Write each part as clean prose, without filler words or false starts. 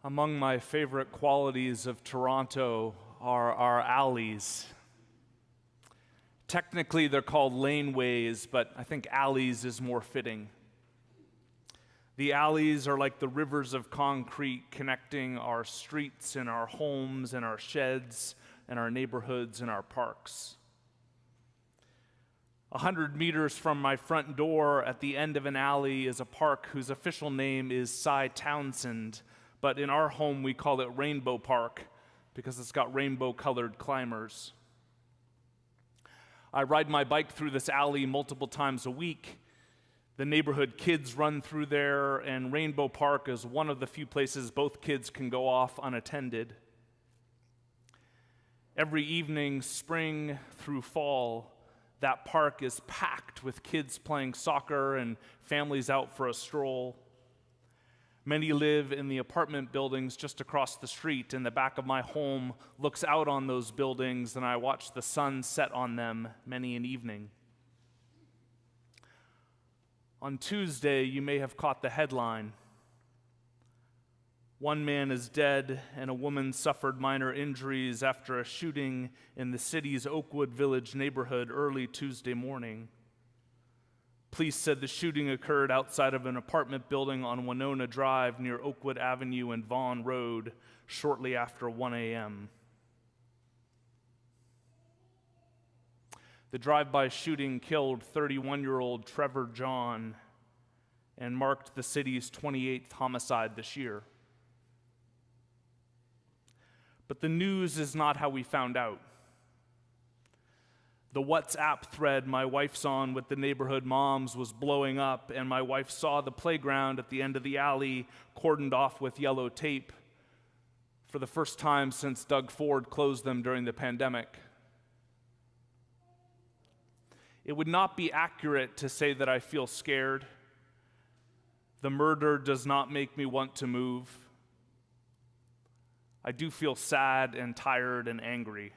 Among my favorite qualities of Toronto are our alleys. Technically, they're called laneways, but I think alleys is more fitting. The alleys are like the rivers of concrete connecting our streets and our homes and our sheds and our neighborhoods and our parks. 100 meters from my front door at the end of an alley is a park whose official name is Cy Townsend, but in our home we call it Rainbow Park because it's got rainbow-colored climbers. I ride my bike through this alley multiple times a week. The neighborhood kids run through there, and Rainbow Park is one of the few places both kids can go off unattended. Every evening, spring through fall, that park is packed with kids playing soccer and families out for a stroll. Many live in the apartment buildings just across the street, and the back of my home looks out on those buildings, and I watch the sun set on them many an evening. On Tuesday, you may have caught the headline. One man is dead, and a woman suffered minor injuries after a shooting in the city's Oakwood Village neighborhood early Tuesday morning. Police said the shooting occurred outside of an apartment building on Winona Drive near Oakwood Avenue and Vaughan Road shortly after 1 a.m. The drive-by shooting killed 31-year-old Trevor John and marked the city's 28th homicide this year. But the news is not how we found out. The WhatsApp thread my wife's on with the neighborhood moms was blowing up, and my wife saw the playground at the end of the alley cordoned off with yellow tape for the first time since Doug Ford closed them during the pandemic. It would not be accurate to say that I feel scared. The murder does not make me want to move. I do feel sad and tired and angry.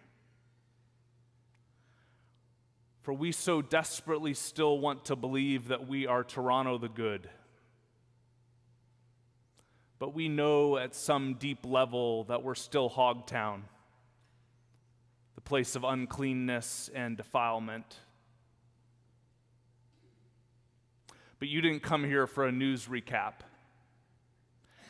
For we so desperately still want to believe that we are Toronto the good. But we know at some deep level that we're still Hogtown, the place of uncleanness and defilement. But you didn't come here for a news recap.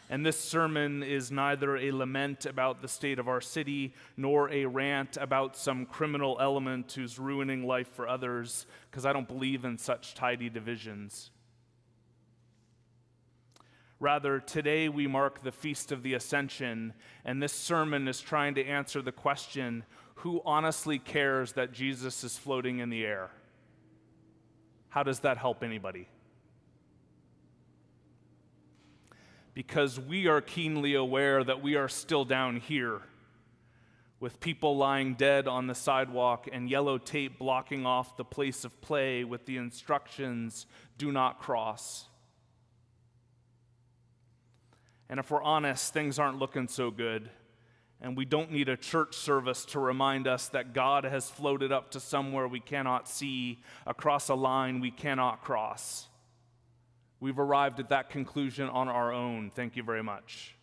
And this sermon is neither a lament about the state of our city nor a rant about some criminal element who's ruining life for others, because I don't believe in such tidy divisions. Rather, today we mark the Feast of the Ascension, and this sermon is trying to answer the question, who honestly cares that Jesus is floating in the air? How does that help anybody? Because we are keenly aware that we are still down here, with people lying dead on the sidewalk and yellow tape blocking off the place of play with the instructions, do not cross. And if we're honest, things aren't looking so good, and we don't need a church service to remind us that God has floated up to somewhere we cannot see, across a line we cannot cross. We've arrived at that conclusion on our own. Thank you very much.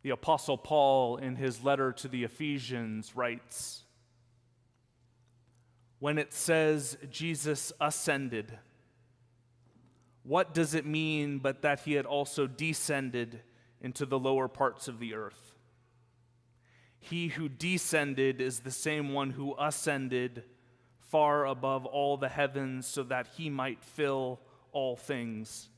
The Apostle Paul, in his letter to the Ephesians, writes, when it says Jesus ascended, what does it mean but that he had also descended into the lower parts of the earth? He who descended is the same one who ascended far above all the heavens so that he might fill all things.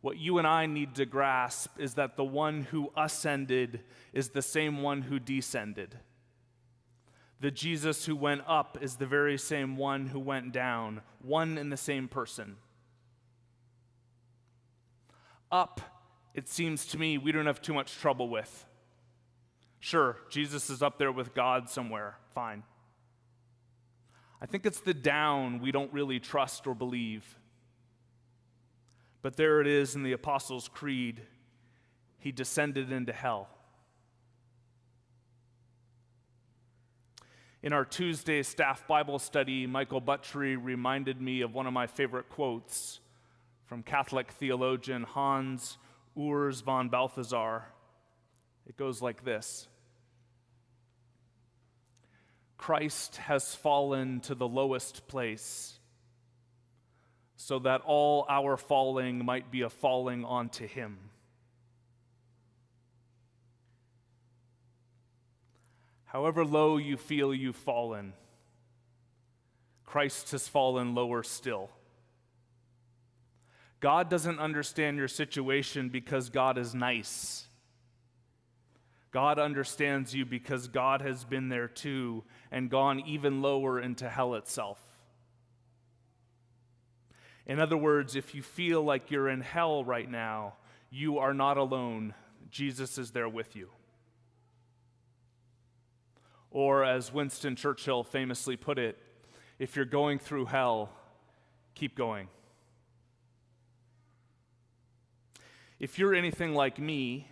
What you and I need to grasp is that the one who ascended is the same one who descended. The Jesus who went up is the very same one who went down, one and the same person. Up, it seems to me, we don't have too much trouble with. Sure, Jesus is up there with God somewhere, fine. I think it's the down we don't really trust or believe. But there it is in the Apostles' Creed. He descended into hell. In our Tuesday staff Bible study, Michael Buttrey reminded me of one of my favorite quotes from Catholic theologian Hans Urs von Balthasar. It goes like this: Christ has fallen to the lowest place, so that all our falling might be a falling onto him. However low you feel you've fallen, Christ has fallen lower still. God doesn't understand your situation because God is nice. God understands you because God has been there too and gone even lower into hell itself. In other words, if you feel like you're in hell right now, you are not alone. Jesus is there with you. Or as Winston Churchill famously put it, if you're going through hell, keep going. If you're anything like me,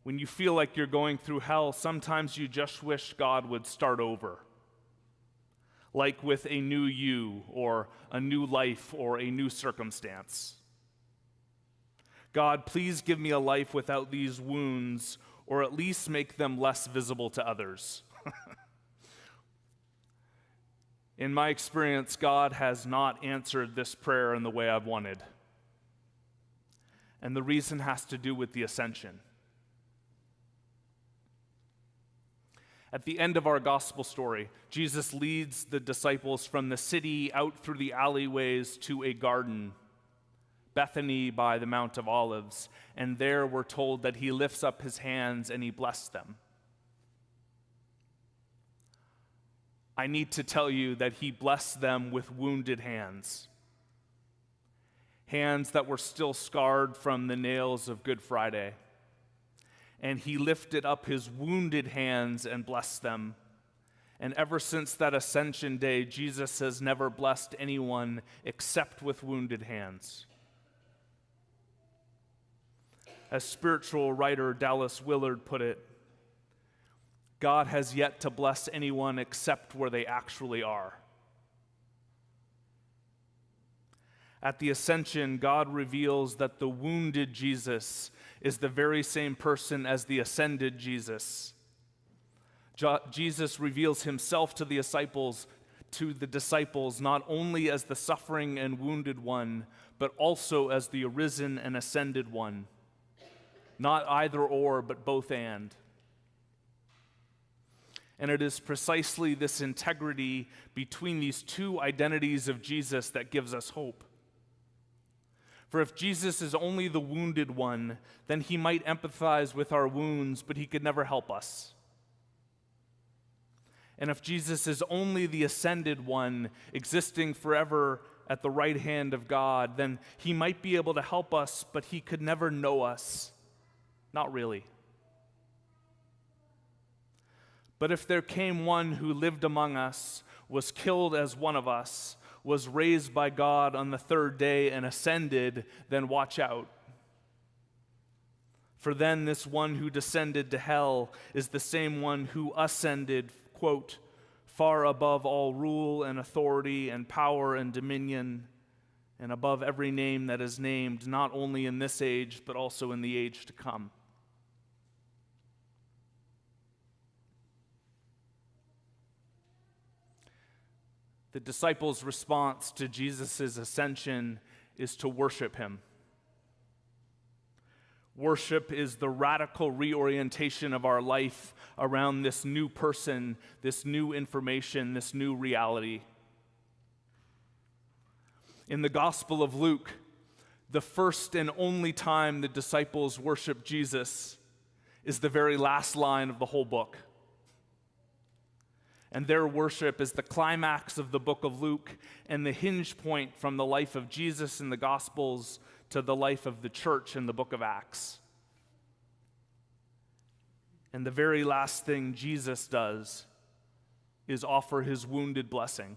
when you feel like you're going through hell, sometimes you just wish God would start over. Like with a new you, or a new life, or a new circumstance. God, please give me a life without these wounds, or at least make them less visible to others. In my experience, God has not answered this prayer in the way I've wanted. And the reason has to do with the Ascension. At the end of our gospel story, Jesus leads the disciples from the city out through the alleyways to a garden, Bethany by the Mount of Olives, and there we're told that he lifts up his hands and he blessed them. I need to tell you that he blessed them with wounded hands. Hands that were still scarred from the nails of Good Friday. And he lifted up his wounded hands and blessed them. And ever since that Ascension day, Jesus has never blessed anyone except with wounded hands. As spiritual writer Dallas Willard put it, God has yet to bless anyone except where they actually are. At the Ascension, God reveals that the wounded Jesus is the very same person as the ascended Jesus. Jesus reveals himself to the disciples not only as the suffering and wounded one, but also as the arisen and ascended one. Not either or, but both and. And it is precisely this integrity between these two identities of Jesus that gives us hope. For if Jesus is only the wounded one, then he might empathize with our wounds, but he could never help us. And if Jesus is only the ascended one, existing forever at the right hand of God, then he might be able to help us, but he could never know us. Not really. But if there came one who lived among us, was killed as one of us, was raised by God on the third day and ascended, then watch out. For then this one who descended to hell is the same one who ascended, quote, far above all rule and authority and power and dominion, and above every name that is named, not only in this age, but also in the age to come. The disciples' response to Jesus' ascension is to worship him. Worship is the radical reorientation of our life around this new person, this new information, this new reality. In the Gospel of Luke, the first and only time the disciples worship Jesus is the very last line of the whole book. And their worship is the climax of the book of Luke and the hinge point from the life of Jesus in the Gospels to the life of the church in the book of Acts. And the very last thing Jesus does is offer his wounded blessing.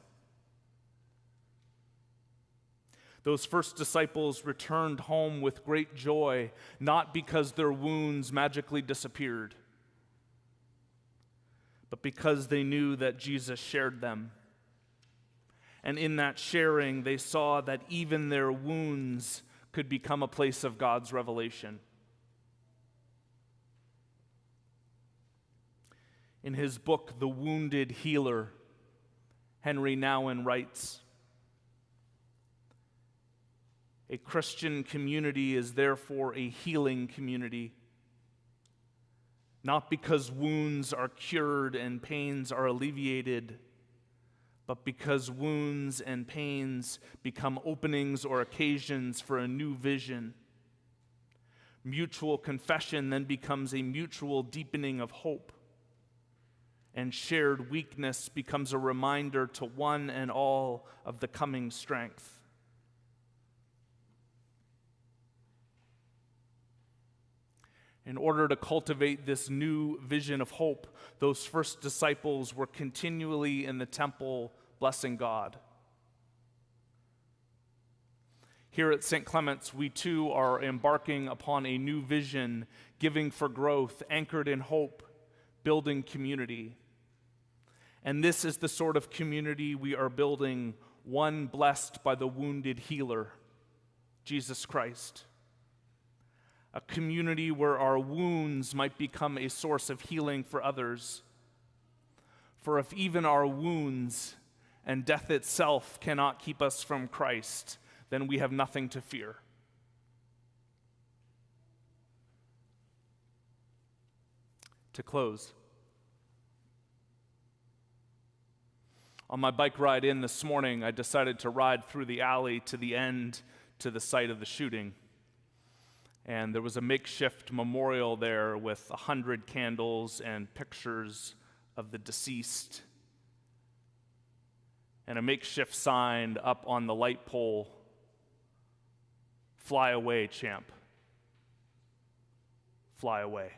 Those first disciples returned home with great joy, not because their wounds magically disappeared, but because they knew that Jesus shared them. And in that sharing, they saw that even their wounds could become a place of God's revelation. In his book, The Wounded Healer, Henry Nouwen writes, "A Christian community is therefore a healing community, not because wounds are cured and pains are alleviated, but because wounds and pains become openings or occasions for a new vision. Mutual confession then becomes a mutual deepening of hope, and shared weakness becomes a reminder to one and all of the coming strength." In order to cultivate this new vision of hope, those first disciples were continually in the temple blessing God. Here at St. Clement's, we too are embarking upon a new vision, giving for growth, anchored in hope, building community. And this is the sort of community we are building, one blessed by the wounded healer, Jesus Christ. A community where our wounds might become a source of healing for others. For if even our wounds and death itself cannot keep us from Christ, then we have nothing to fear. To close, on my bike ride in this morning, I decided to ride through the alley to the end to the site of the shooting. And there was a makeshift memorial there with 100 candles and pictures of the deceased, and a makeshift sign up on the light pole, "Fly away, champ. Fly away."